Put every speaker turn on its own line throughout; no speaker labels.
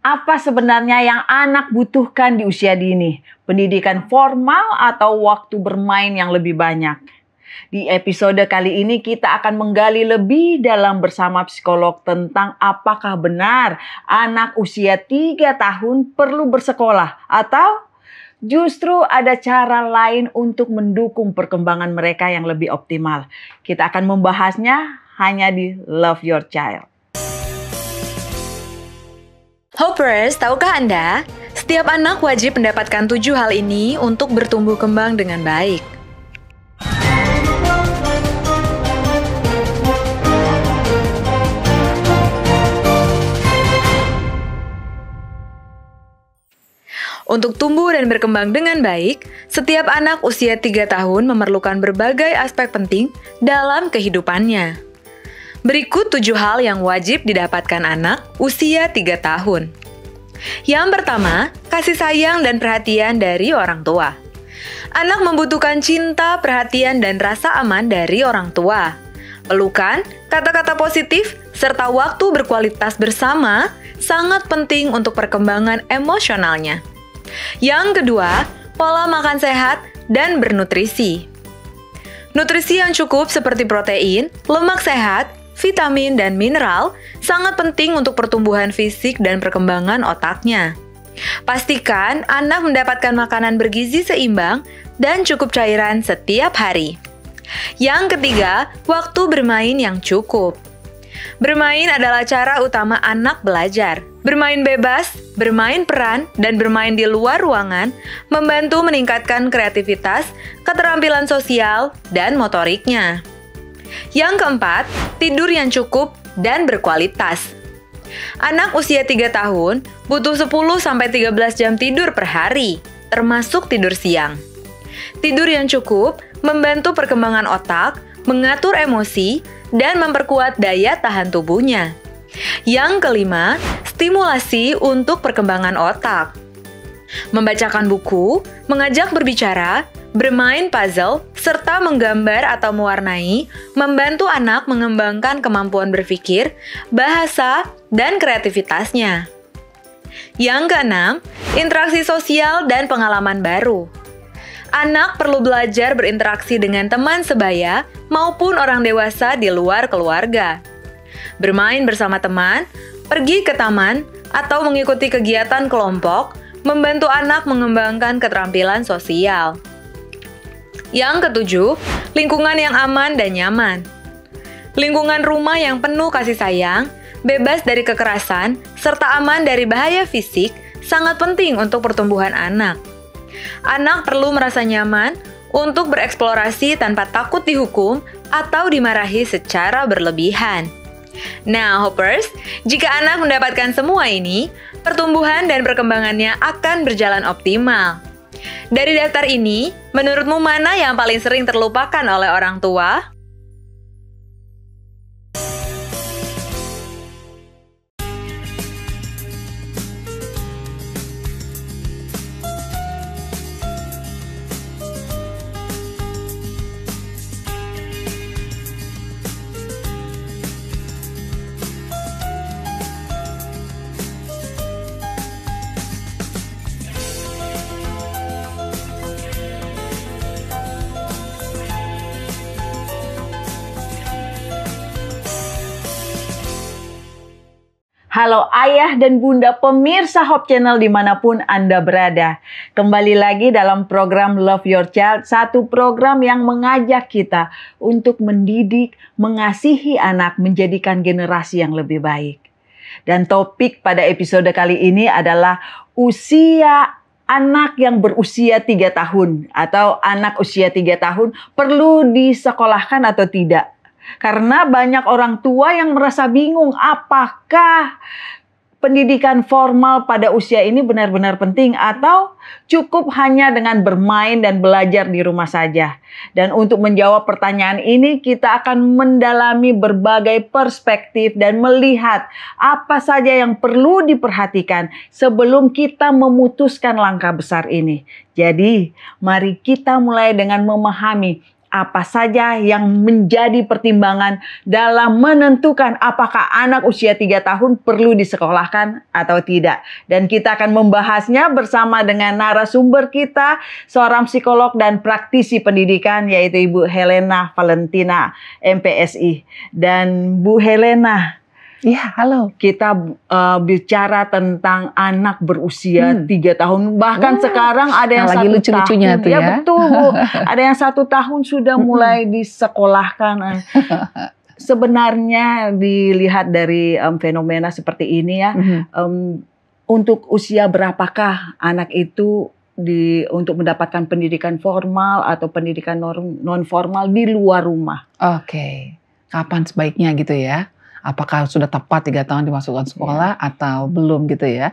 Apa sebenarnya yang anak butuhkan di usia dini? Pendidikan formal atau waktu bermain yang lebih banyak? Di episode kali ini kita akan menggali lebih dalam bersama psikolog tentang apakah benar anak usia 3 tahun perlu bersekolah atau justru ada cara lain untuk mendukung perkembangan mereka yang lebih optimal. Kita akan membahasnya hanya di Love Your Child.
Hoppers, tahukah Anda? Setiap anak wajib mendapatkan 7 hal ini untuk bertumbuh kembang dengan baik. Untuk tumbuh dan berkembang dengan baik, setiap anak usia 3 tahun memerlukan berbagai aspek penting dalam kehidupannya. Berikut 7 hal yang wajib didapatkan anak usia 3 tahun. Yang pertama, kasih sayang dan perhatian dari orang tua. Anak membutuhkan cinta, perhatian, dan rasa aman dari orang tua. Pelukan, kata-kata positif, serta waktu berkualitas bersama sangat penting untuk perkembangan emosionalnya. Yang kedua, pola makan sehat dan bernutrisi. Nutrisi yang cukup seperti protein, lemak sehat, vitamin, dan mineral sangat penting untuk pertumbuhan fisik dan perkembangan otaknya. Pastikan anak mendapatkan makanan bergizi seimbang dan cukup cairan setiap hari. Yang ketiga, waktu bermain yang cukup. Bermain adalah cara utama anak belajar. Bermain bebas, bermain peran, dan bermain di luar ruangan membantu meningkatkan kreativitas, keterampilan sosial, dan motoriknya. Yang keempat, tidur yang cukup dan berkualitas. Anak usia 3 tahun butuh 10-13 jam tidur per hari, termasuk tidur siang. Tidur yang cukup membantu perkembangan otak, mengatur emosi, dan memperkuat daya tahan tubuhnya. Yang kelima, stimulasi untuk perkembangan otak. Membacakan buku, mengajak berbicara, bermain puzzle, serta menggambar atau mewarnai, membantu anak mengembangkan kemampuan berpikir, bahasa, dan kreativitasnya. Yang keenam, interaksi sosial dan pengalaman baru. Anak perlu belajar berinteraksi dengan teman sebaya maupun orang dewasa di luar keluarga. Bermain bersama teman, pergi ke taman, atau mengikuti kegiatan kelompok, membantu anak mengembangkan keterampilan sosial. Yang ketujuh, lingkungan yang aman dan nyaman. Lingkungan rumah yang penuh kasih sayang, bebas dari kekerasan, serta aman dari bahaya fisik sangat penting untuk pertumbuhan anak. Anak perlu merasa nyaman untuk bereksplorasi tanpa takut dihukum atau dimarahi secara berlebihan. Nah, Hoppers, jika anak mendapatkan semua ini, pertumbuhan dan perkembangannya akan berjalan optimal. Dari daftar ini, menurutmu mana yang paling sering terlupakan oleh orang tua?
Halo ayah dan bunda pemirsa Hope Channel dimanapun Anda berada. Kembali lagi dalam program Love Your Child, satu program yang mengajak kita untuk mendidik, mengasihi anak, menjadikan generasi yang lebih baik. Dan topik pada episode kali ini adalah usia anak yang berusia 3 tahun atau anak usia 3 tahun perlu disekolahkan atau tidak. Karena banyak orang tua yang merasa bingung apakah pendidikan formal pada usia ini benar-benar penting atau cukup hanya dengan bermain dan belajar di rumah saja. Dan untuk menjawab pertanyaan ini kita akan mendalami berbagai perspektif dan melihat apa saja yang perlu diperhatikan sebelum kita memutuskan langkah besar ini. Jadi mari kita mulai dengan memahami apa saja yang menjadi pertimbangan dalam menentukan apakah anak usia 3 tahun perlu disekolahkan atau tidak. Dan kita akan membahasnya bersama dengan narasumber kita, seorang psikolog dan praktisi pendidikan, yaitu Ibu Helena Valentina, MPSI. Dan Bu Helena,
iya, halo.
kita bicara tentang anak berusia 3 tahun. Bahkan sekarang ada yang
lagi
1
lucu-lucunya
tahun.
tuh ya.
Betul, Bu. Ada yang 1 tahun sudah mulai disekolahkan. Sebenarnya dilihat dari fenomena seperti ini ya, untuk usia berapakah anak itu untuk mendapatkan pendidikan formal atau pendidikan non formal di luar rumah?
Oke. Kapan sebaiknya gitu ya? Apakah sudah tepat 3 tahun dimasukkan sekolah atau belum gitu ya?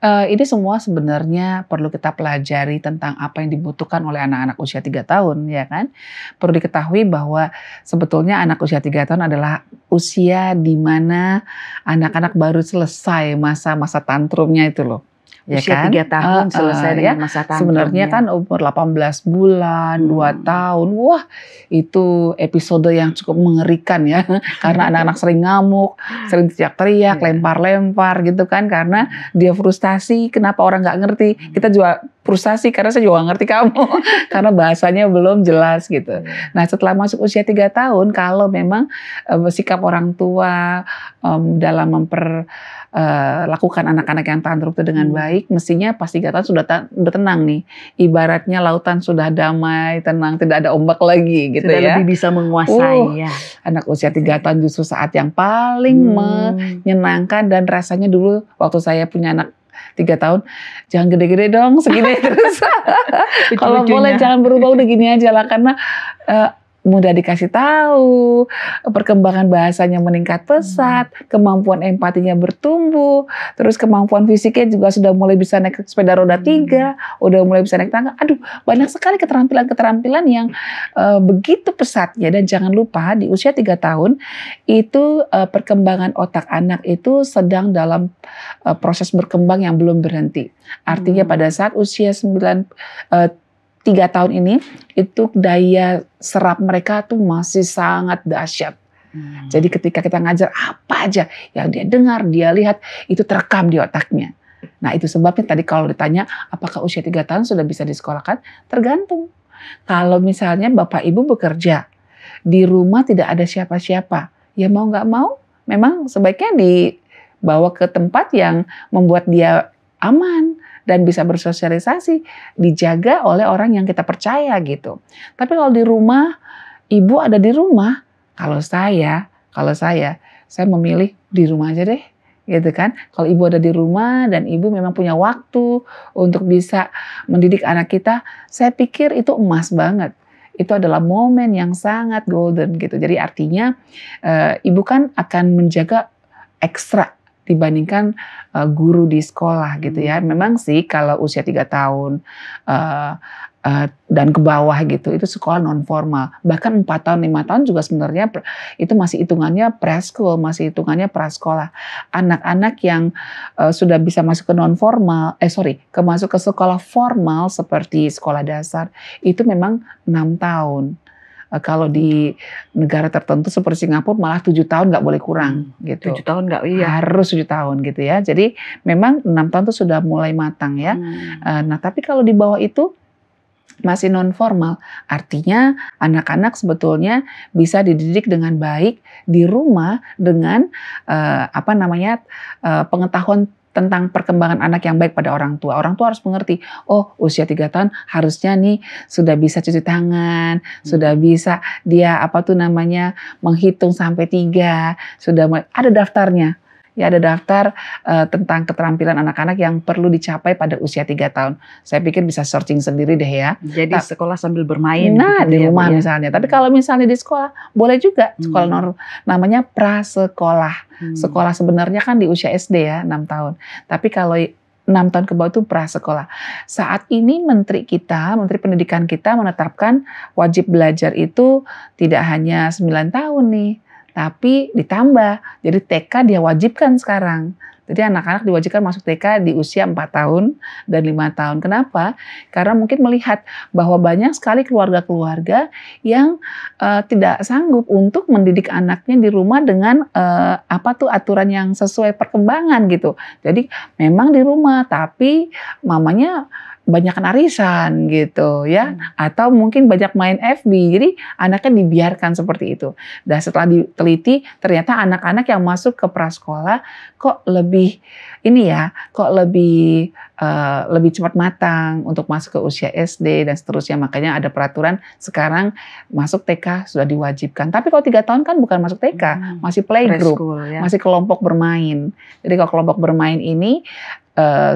Ini semua sebenarnya perlu kita pelajari tentang apa yang dibutuhkan oleh anak-anak usia 3 tahun, ya kan? Perlu diketahui bahwa sebetulnya anak usia 3 tahun adalah usia di mana anak-anak baru selesai masa-masa tantrumnya itu loh. Ya
Usia
kan?
3 tahun selesai dengan masa tantrumnya.
Sebenarnya kan umur 18 bulan, 2 tahun, wah itu episode yang cukup mengerikan ya. Karena anak-anak sering ngamuk, sering teriak-teriak, lempar-lempar gitu kan. Karena dia frustasi, kenapa orang nggak ngerti. Kita juga frustasi karena saya juga nggak ngerti kamu. Karena bahasanya belum jelas gitu. Nah setelah masuk usia 3 tahun, kalau memang sikap orang tua dalam lakukan anak-anak yang tantrum itu dengan baik, mestinya pas 3 tahun sudah tenang nih. Ibaratnya lautan sudah damai, tenang, tidak ada ombak lagi gitu
sudah
ya.
Lebih bisa menguasai ya.
Anak usia 3 tahun justru saat yang paling menyenangkan, dan rasanya dulu waktu saya punya anak 3 tahun, jangan gede-gede dong, segini terus. Kalau boleh jangan berubah, udah gini aja lah, karena mudah dikasih tahu, perkembangan bahasanya meningkat pesat, kemampuan empatinya bertumbuh, terus kemampuan fisiknya juga sudah mulai bisa naik sepeda roda 3, udah mulai bisa naik tangga. Aduh, banyak sekali keterampilan-keterampilan yang begitu pesatnya. Dan jangan lupa di usia 3 tahun itu perkembangan otak anak itu sedang dalam proses berkembang yang belum berhenti. Artinya pada saat usia 3 tahun ini, itu daya serap mereka tuh masih sangat dahsyat. Jadi ketika kita ngajar apa aja yang dia dengar, dia lihat, itu terekam di otaknya. Nah itu sebabnya tadi kalau ditanya apakah usia 3 tahun sudah bisa disekolahkan, tergantung. Kalau misalnya Bapak Ibu bekerja, di rumah tidak ada siapa-siapa, ya mau nggak mau, memang sebaiknya dibawa ke tempat yang membuat dia aman dan bisa bersosialisasi, dijaga oleh orang yang kita percaya gitu. Tapi kalau di rumah, ibu ada di rumah, kalau saya memilih di rumah aja deh, gitu kan. Kalau ibu ada di rumah dan ibu memang punya waktu untuk bisa mendidik anak kita, saya pikir itu emas banget. Itu adalah momen yang sangat golden gitu. Jadi artinya ibu kan akan menjaga ekstra dibandingkan guru di sekolah gitu ya. Memang sih kalau usia 3 tahun dan ke bawah gitu, itu sekolah non formal. Bahkan 4 tahun, 5 tahun juga sebenarnya itu masih hitungannya preschool, masih hitungannya prasekolah. Anak-anak yang sudah bisa masuk ke non formal, masuk ke sekolah formal seperti sekolah dasar, itu memang 6 tahun. Kalau di negara tertentu seperti Singapura malah 7 tahun nggak boleh kurang gitu.
7 tahun nggak, iya.
Harus 7 tahun gitu ya. Jadi memang 6 tahun itu sudah mulai matang ya. Nah tapi kalau di bawah itu masih non formal, artinya anak-anak sebetulnya bisa dididik dengan baik di rumah dengan pengetahuan tentang perkembangan anak yang baik pada orang tua. Orang tua harus mengerti, oh usia 3 tahun harusnya nih sudah bisa cuci tangan, sudah bisa dia menghitung sampai 3, sudah ada daftarnya. Ya ada daftar tentang keterampilan anak-anak yang perlu dicapai pada usia 3 tahun. Saya pikir bisa searching sendiri deh ya.
Jadi sekolah sambil bermain.
Nah
gitu
di rumah
ya,
misalnya. Tapi kalau misalnya di sekolah, boleh juga sekolah namanya prasekolah. Sekolah sebenarnya kan di usia SD ya 6 tahun. Tapi kalau 6 tahun ke bawah itu prasekolah. Saat ini Menteri Pendidikan kita menetapkan wajib belajar itu tidak hanya 9 tahun nih. Tapi ditambah, jadi TK dia wajibkan sekarang. Jadi anak-anak diwajibkan masuk TK di usia 4 tahun dan 5 tahun. Kenapa? Karena mungkin melihat bahwa banyak sekali keluarga-keluarga yang tidak sanggup untuk mendidik anaknya di rumah dengan aturan yang sesuai perkembangan gitu. Jadi memang di rumah, tapi mamanya banyak arisan gitu ya, atau mungkin banyak main FB, jadi anaknya dibiarkan seperti itu. Dan setelah diteliti ternyata anak-anak yang masuk ke prasekolah kok lebih lebih cepat matang untuk masuk ke usia SD dan seterusnya. Makanya ada peraturan sekarang masuk TK sudah diwajibkan. Tapi kalau 3 tahun kan bukan masuk TK, masih playgroup, ya. Masih kelompok bermain. Jadi kalau kelompok bermain ini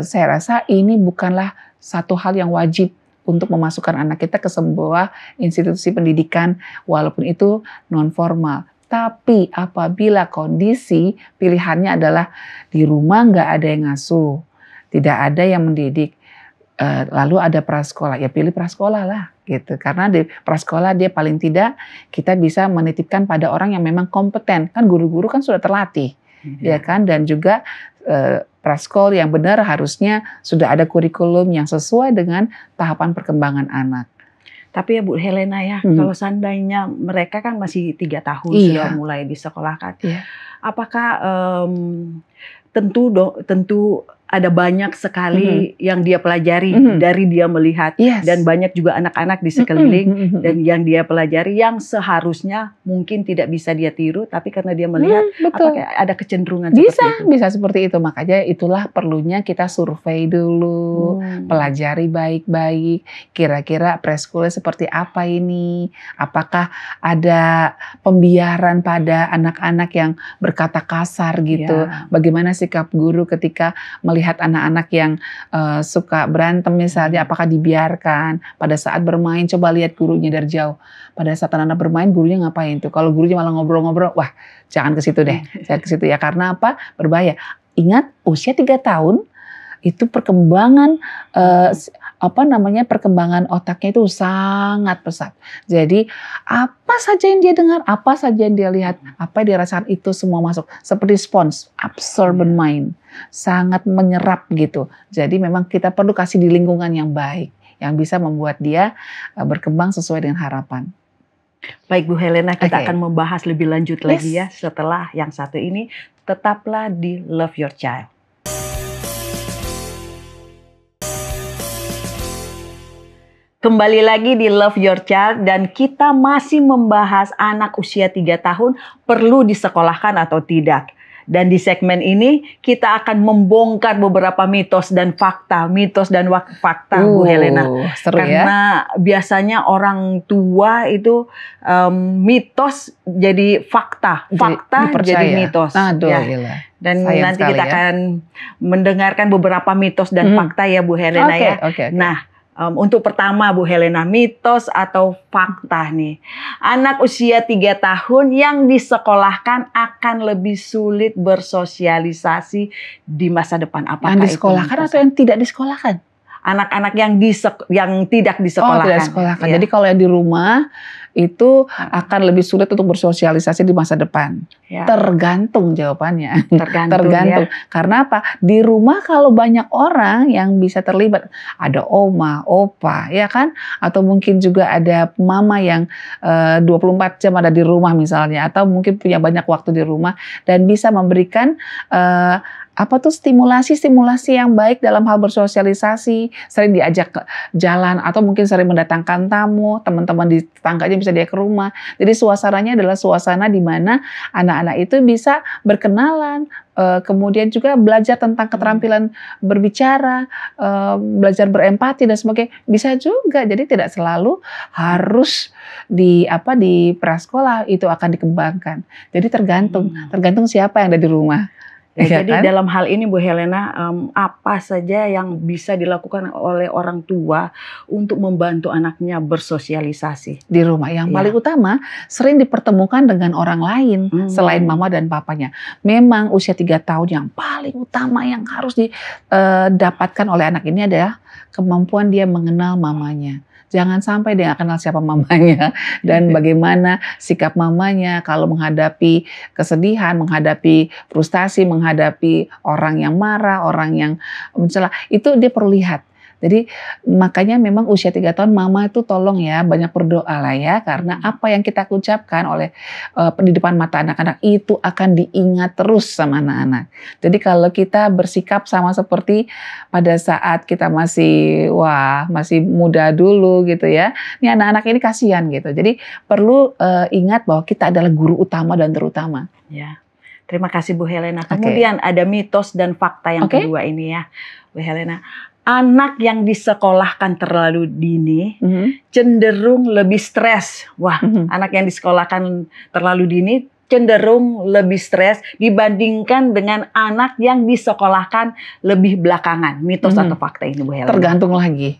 saya rasa ini bukanlah satu hal yang wajib untuk memasukkan anak kita ke sebuah institusi pendidikan walaupun itu non formal. Tapi apabila kondisi pilihannya adalah di rumah nggak ada yang ngasuh, tidak ada yang mendidik, lalu ada prasekolah, ya pilih prasekolah lah gitu. Karena di prasekolah dia paling tidak kita bisa menitipkan pada orang yang memang kompeten. Kan guru-guru kan sudah terlatih, ya kan, dan juga praskol yang benar harusnya sudah ada kurikulum yang sesuai dengan tahapan perkembangan anak.
Tapi ya Bu Helena ya, kalau seandainya mereka kan masih 3 tahun sudah mulai disekolahkan, apakah tentu ada banyak sekali yang dia pelajari dari dia melihat, dan banyak juga anak-anak di sekeliling dan yang dia pelajari yang seharusnya mungkin tidak bisa dia tiru, tapi karena dia melihat, apakah ada kecenderungan seperti itu?
Bisa seperti itu. Makanya itulah perlunya kita survei dulu, pelajari baik-baik, kira-kira preschool seperti apa ini, apakah ada pembiaran pada anak-anak yang berkata kasar gitu, bagaimana sikap guru ketika melihat anak-anak yang suka berantem misalnya, apakah dibiarkan pada saat bermain, coba lihat gurunya dari jauh. Pada saat anak-anak bermain, gurunya ngapain tuh? Kalau gurunya malah ngobrol-ngobrol, wah jangan ke situ deh, jangan ke situ ya, karena apa? Berbahaya. Ingat usia 3 tahun itu perkembangan perkembangan otaknya itu sangat pesat. Jadi apa saja yang dia dengar, apa saja yang dia lihat, apa yang dia rasakan itu semua masuk. Seperti spons, absorbent mind, sangat menyerap gitu. Jadi memang kita perlu kasih di lingkungan yang baik, yang bisa membuat dia berkembang sesuai dengan harapan.
Baik Bu Helena, kita akan membahas lebih lanjut lagi ya setelah yang satu ini. Tetaplah di Love Your Child. Kembali lagi di Love Your Child dan kita masih membahas anak usia 3 tahun perlu disekolahkan atau tidak. Dan di segmen ini kita akan membongkar beberapa mitos dan fakta Bu Helena. Karena biasanya orang tua itu mitos jadi fakta jadi mitos. Dan nanti kita akan mendengarkan beberapa mitos dan fakta ya Bu Helena ya. Nah, untuk pertama Bu Helena, mitos atau fakta nih. Anak usia 3 tahun yang disekolahkan akan lebih sulit bersosialisasi di masa depan. Apakah
yang disekolahkan atau yang tidak disekolahkan?
Anak-anak yang tidak disekolahkan.
Tidak disekolahkan. Jadi kalau yang di rumah itu akan lebih sulit untuk bersosialisasi di masa depan. Tergantung jawabannya. Tergantung. Ya. Karena apa? Di rumah kalau banyak orang yang bisa terlibat, ada oma, opa, ya kan? Atau mungkin juga ada mama yang 24 jam ada di rumah misalnya, atau mungkin punya banyak waktu di rumah dan bisa memberikan stimulasi yang baik dalam hal bersosialisasi, sering diajak jalan atau mungkin sering mendatangkan tamu, teman-teman di tetangganya bisa dia ke rumah. Jadi suasananya adalah suasana di mana anak-anak itu bisa berkenalan, kemudian juga belajar tentang keterampilan berbicara, belajar berempati dan sebagainya. Bisa juga. Jadi tidak selalu harus di prasekolah itu akan dikembangkan. Jadi tergantung siapa yang ada di rumah.
Ya, jadi dalam hal ini Bu Helena, apa saja yang bisa dilakukan oleh orang tua untuk membantu anaknya bersosialisasi
di rumah? Yang paling utama sering dipertemukan dengan orang lain selain mama dan papanya. Memang usia 3 tahun yang paling utama yang harus didapatkan oleh anak ini adalah kemampuan dia mengenal mamanya. Jangan sampai dia nggak kenal siapa mamanya dan bagaimana sikap mamanya kalau menghadapi kesedihan, menghadapi frustasi, menghadapi orang yang marah, orang yang mencela, itu dia perlu lihat. Jadi makanya memang usia 3 tahun mama itu tolong ya banyak berdoa lah ya, karena apa yang kita ucapkan oleh di depan mata anak-anak itu akan diingat terus sama anak-anak. Jadi kalau kita bersikap sama seperti pada saat kita masih muda dulu gitu ya, ini anak-anak ini kasihan gitu. Jadi perlu ingat bahwa kita adalah guru utama dan terutama.
Ya. Terima kasih Bu Helena. Kemudian ada mitos dan fakta yang kedua ini ya, Bu Helena. Anak yang disekolahkan terlalu dini cenderung lebih stres. Wah, anak yang disekolahkan terlalu dini cenderung lebih stres dibandingkan dengan anak yang disekolahkan lebih belakangan. Mitos atau fakta ini, Bu Helena?
Tergantung lagi.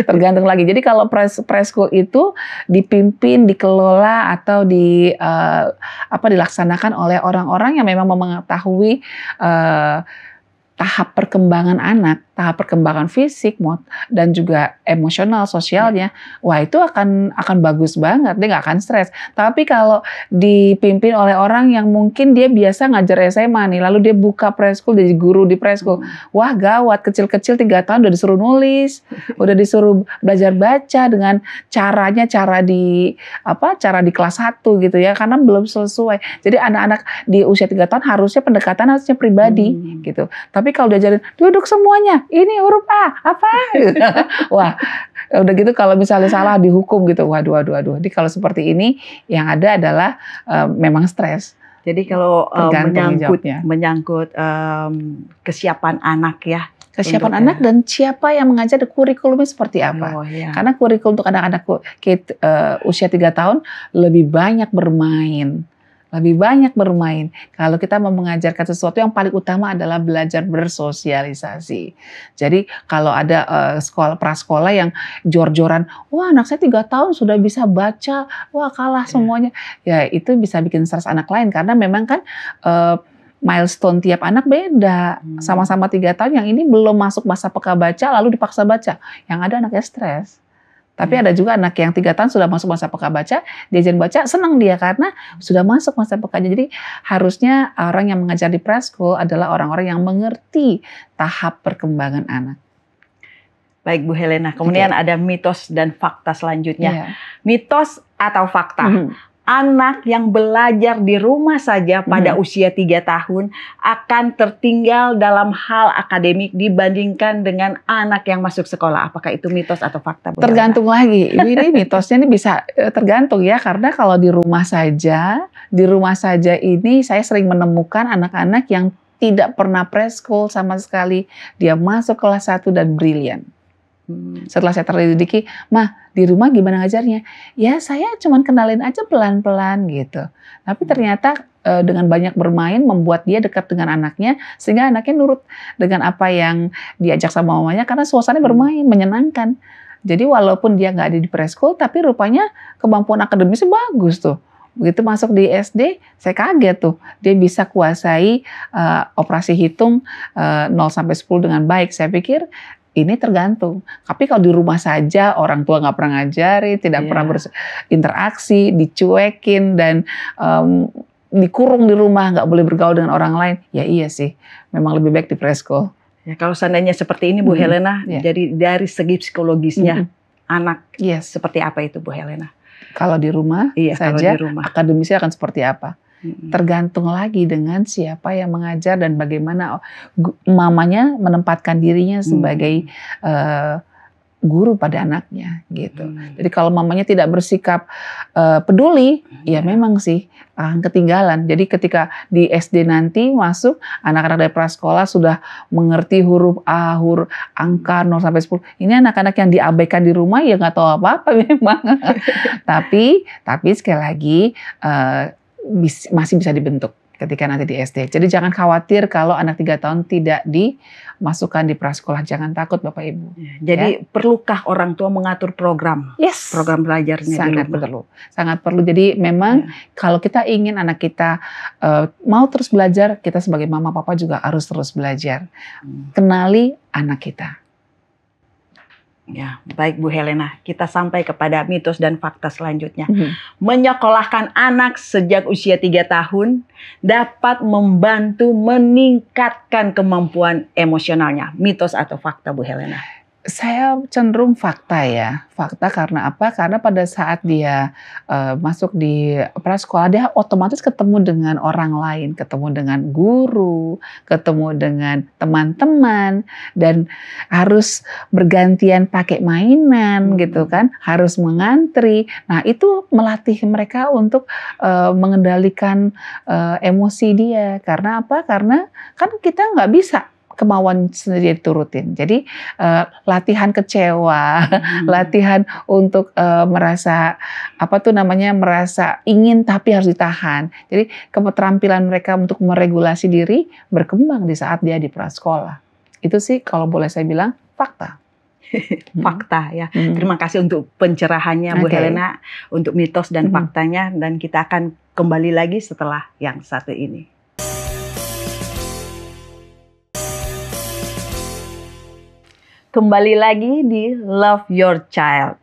Tergantung lagi. Jadi kalau preschool itu dipimpin, dikelola atau dilaksanakan oleh orang-orang yang memang mengetahui tahap perkembangan anak, tahap perkembangan fisik, dan juga emosional, sosialnya, wah itu akan bagus banget, dia nggak akan stres. Tapi kalau dipimpin oleh orang yang mungkin dia biasa ngajar SMA nih, lalu dia buka preschool, jadi guru di preschool, wah gawat, kecil-kecil 3 tahun udah disuruh nulis, udah disuruh belajar baca dengan cara di kelas 1 gitu ya, karena belum selesai. Jadi anak-anak di usia 3 tahun harusnya pribadi gitu. Tapi kalau diajarin duduk semuanya, ini huruf A, apa? Wah, udah gitu kalau misalnya salah dihukum gitu. Waduh. Jadi kalau seperti ini yang ada adalah memang stres.
Jadi kalau menyangkut kesiapan anak ya.
Kesiapan anak dan siapa yang mengajar, kurikulumnya seperti apa. Karena kurikulum untuk anak-anak usia 3 tahun lebih banyak bermain. Kalau kita mau mengajarkan sesuatu, yang paling utama adalah belajar bersosialisasi. Jadi kalau ada prasekolah yang jor-joran, wah anak saya 3 tahun sudah bisa baca, wah kalah semuanya. Ya itu bisa bikin stres anak lain, karena memang kan milestone tiap anak beda. Sama-sama 3 tahun, yang ini belum masuk masa peka baca lalu dipaksa baca. Yang ada anaknya stres. Tapi ada juga anak yang 3 tahun sudah masuk masa peka baca, diajarin baca, senang dia karena sudah masuk masa pekanya. Jadi harusnya orang yang mengajar di preschool adalah orang-orang yang mengerti tahap perkembangan anak.
Baik Bu Helena, kemudian ada mitos dan fakta selanjutnya. Mitos atau fakta? Anak yang belajar di rumah saja pada usia 3 tahun akan tertinggal dalam hal akademik dibandingkan dengan anak yang masuk sekolah. Apakah itu mitos atau fakta?
Tergantung lagi. Ini mitosnya ini bisa tergantung ya, karena kalau di rumah saja ini saya sering menemukan anak-anak yang tidak pernah preschool sama sekali. Dia masuk kelas 1 dan brilian. Setelah saya terlidiki, di rumah gimana ngajarnya? Ya saya cuman kenalin aja pelan-pelan gitu. Tapi ternyata dengan banyak bermain membuat dia dekat dengan anaknya, sehingga anaknya nurut dengan apa yang diajak sama mamanya, karena suasananya bermain, menyenangkan. Jadi walaupun dia nggak ada di preschool, tapi rupanya kemampuan akademisnya bagus tuh. Begitu masuk di SD, saya kaget tuh. Dia bisa kuasai operasi hitung 0 sampai 10 dengan baik. Saya pikir ini tergantung. Tapi kalau di rumah saja, orang tua nggak pernah ngajari, tidak pernah berinteraksi, dicuekin, dan dikurung di rumah, nggak boleh bergaul dengan orang lain, ya iya sih, memang lebih baik di preschool.
Ya, kalau seandainya seperti ini Bu Helena, jadi dari segi psikologisnya anak seperti apa itu Bu Helena?
Kalau di rumah saja, akademisnya akan seperti apa? Tergantung lagi dengan siapa yang mengajar dan bagaimana mamanya menempatkan dirinya sebagai guru pada anaknya gitu. Jadi kalau mamanya tidak bersikap peduli, ya memang sih ketinggalan. Jadi ketika di SD nanti masuk, anak-anak dari prasekolah sudah mengerti huruf A, huruf angka 0 sampai 10. Ini anak-anak yang diabaikan di rumah ya nggak tahu apa-apa memang. Tapi sekali lagi masih bisa dibentuk ketika nanti di SD. Jadi jangan khawatir kalau anak 3 tahun tidak dimasukkan di prasekolah. Jangan takut Bapak Ibu.
Jadi perlukah orang tua mengatur program? Program belajarnya
sangat perlu. Sangat perlu. Jadi memang kalau kita ingin anak kita mau terus belajar, kita sebagai mama papa juga harus terus belajar. Kenali anak kita.
Ya, baik Bu Helena, kita sampai kepada mitos dan fakta selanjutnya. Menyekolahkan anak sejak usia 3 tahun dapat membantu meningkatkan kemampuan emosionalnya. Mitos atau fakta Bu Helena?
Saya cenderung fakta ya. Fakta karena apa? Karena pada saat dia masuk di prasekolah, dia otomatis ketemu dengan orang lain, ketemu dengan guru, ketemu dengan teman-teman, dan harus bergantian pakai mainan gitu kan, harus mengantri. Nah itu melatih mereka untuk mengendalikan emosi dia. Karena apa? Karena kan kita nggak bisa kemauan sendiri diturutin. Jadi latihan kecewa, latihan untuk merasa merasa ingin tapi harus ditahan. Jadi keterampilan mereka untuk meregulasi diri berkembang di saat dia di prasekolah. Itu sih kalau boleh saya bilang fakta.
Fakta ya. Terima kasih untuk pencerahannya Bu Helena untuk mitos dan faktanya, dan kita akan kembali lagi setelah yang satu ini. Kembali lagi di Love Your Child.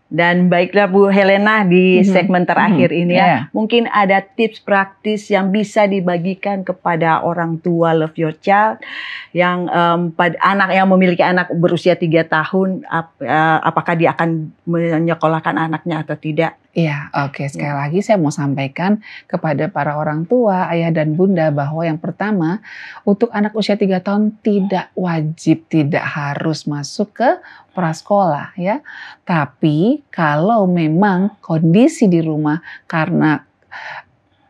Dan baiklah Bu Helena, di segmen terakhir ini ya, mungkin ada tips praktis yang bisa dibagikan kepada orang tua Love Your Child yang anak yang memiliki anak berusia 3 tahun, apakah dia akan menyekolahkan anaknya atau tidak?
Iya, oke. Sekali lagi saya mau sampaikan kepada para orang tua, ayah dan bunda, bahwa yang pertama, untuk anak usia 3 tahun tidak wajib, tidak harus masuk ke prasekolah ya. Tapi kalau memang kondisi di rumah karena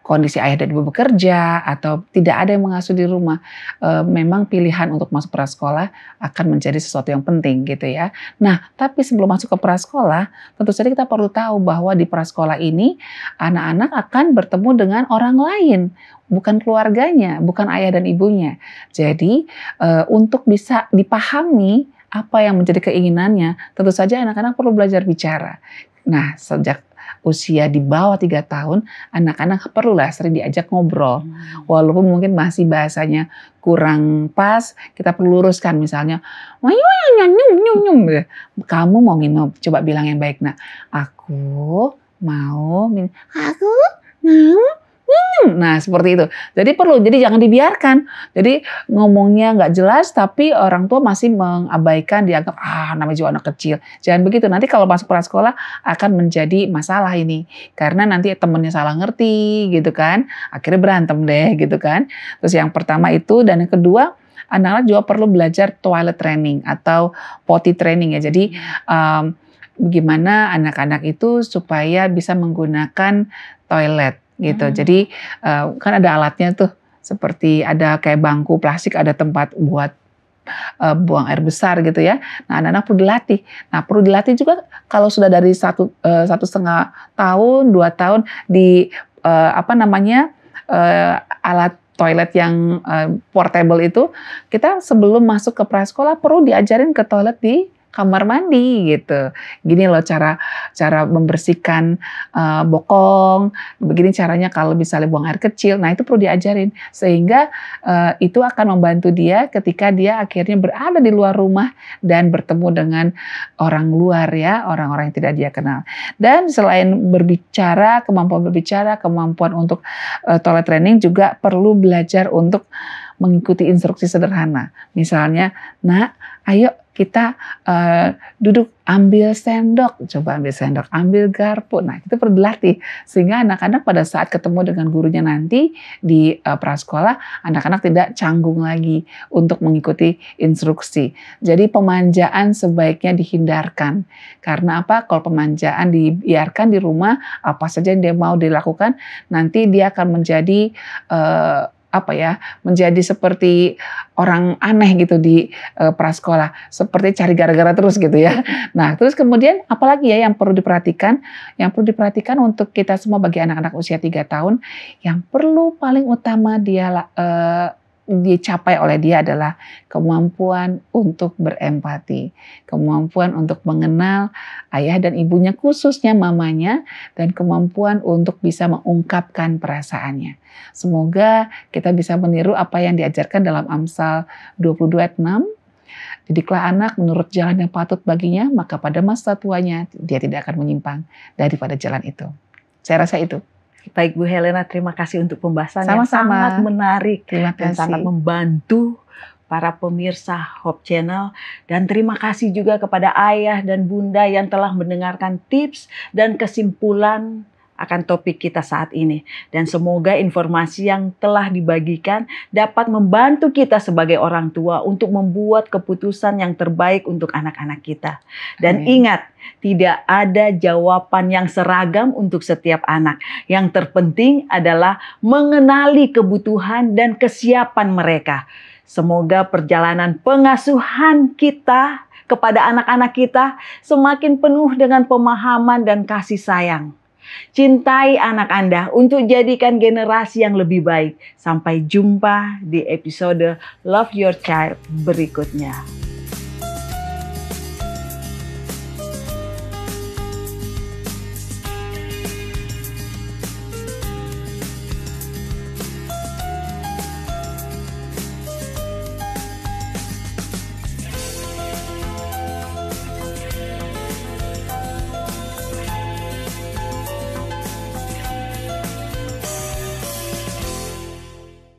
kondisi ayah dan ibu bekerja atau tidak ada yang mengasuh di rumah, memang pilihan untuk masuk prasekolah akan menjadi sesuatu yang penting gitu ya. Nah, tapi sebelum masuk ke prasekolah, tentu saja kita perlu tahu bahwa di prasekolah ini anak-anak akan bertemu dengan orang lain, bukan keluarganya, bukan ayah dan ibunya. Jadi untuk bisa dipahami apa yang menjadi keinginannya, tentu saja anak-anak perlu belajar bicara. Nah, sejak usia di bawah 3 tahun, anak-anak perlulah sering diajak ngobrol. Walaupun mungkin masih bahasanya kurang pas, kita perlu luruskan misalnya, kamu mau minum, coba bilang yang baik. Nah, aku mau minum, aku mau. Nah seperti itu. Jadi jangan dibiarkan. Jadi ngomongnya nggak jelas tapi orang tua masih mengabaikan, dianggap namanya juga anak kecil. Jangan begitu. Nanti kalau masuk prasekolah akan menjadi masalah ini. Karena nanti temennya salah ngerti gitu kan. Akhirnya berantem deh gitu kan. Terus yang pertama itu, dan yang kedua, anak-anak juga perlu belajar toilet training atau potty training ya. Jadi bagaimana anak-anak itu supaya bisa menggunakan toilet gitu. Jadi kan ada alatnya tuh, seperti ada kayak bangku plastik, ada tempat buat buang air besar gitu ya. Nah, anak-anak perlu dilatih. Nah, perlu dilatih juga kalau sudah dari 1,5 tahun, 2 tahun di alat toilet yang portable itu, kita sebelum masuk ke prasekolah perlu diajarin ke toilet di kamar mandi gitu. Gini loh cara membersihkan bokong. Begini caranya kalau misalnya buang air kecil. Nah itu perlu diajarin sehingga itu akan membantu dia ketika dia akhirnya berada di luar rumah dan bertemu dengan orang luar ya, orang-orang yang tidak dia kenal. Dan selain berbicara, kemampuan untuk toilet training juga perlu belajar untuk mengikuti instruksi sederhana. Misalnya, nak, ayo kita duduk, ambil sendok, coba ambil sendok, ambil garpu. Nah, itu perlu dilatih sehingga anak-anak pada saat ketemu dengan gurunya nanti di prasekolah, anak-anak tidak canggung lagi untuk mengikuti instruksi. Jadi pemanjaan sebaiknya dihindarkan. Karena apa? Kalau pemanjaan dibiarkan di rumah, apa saja yang dia mau dilakukan, nanti dia akan menjadi menjadi seperti orang aneh gitu di prasekolah, seperti cari gara-gara terus gitu ya. Nah, terus kemudian apalagi ya yang perlu diperhatikan? Yang perlu diperhatikan untuk kita semua bagi anak-anak usia 3 tahun, yang perlu paling utama dia dicapai oleh dia adalah kemampuan untuk berempati, kemampuan untuk mengenal ayah dan ibunya, khususnya mamanya, dan kemampuan untuk bisa mengungkapkan perasaannya. Semoga kita bisa meniru apa yang diajarkan dalam Amsal 22 ayat 6. Didiklah anak menurut jalan yang patut baginya, maka pada masa tuanya dia tidak akan menyimpang daripada jalan itu. Saya rasa itu.
Baik Bu Helena, terima kasih untuk pembahasan yang
Sama-sama.
sangat menarik
Terima
dan
kasih.
sangat membantu para pemirsa Hope Channel. Dan terima kasih juga kepada ayah dan bunda yang telah mendengarkan tips dan kesimpulan akan topik kita saat ini. Dan semoga informasi yang telah dibagikan dapat membantu kita sebagai orang tua untuk membuat keputusan yang terbaik untuk anak-anak kita. Dan
Amin.
ingat, tidak ada jawaban yang seragam untuk setiap anak. Yang terpenting adalah mengenali kebutuhan dan kesiapan mereka. Semoga perjalanan pengasuhan kita kepada anak-anak kita semakin penuh dengan pemahaman dan kasih sayang. Cintai anak Anda untuk jadikan generasi yang lebih baik. Sampai jumpa di episode Love Your Child berikutnya.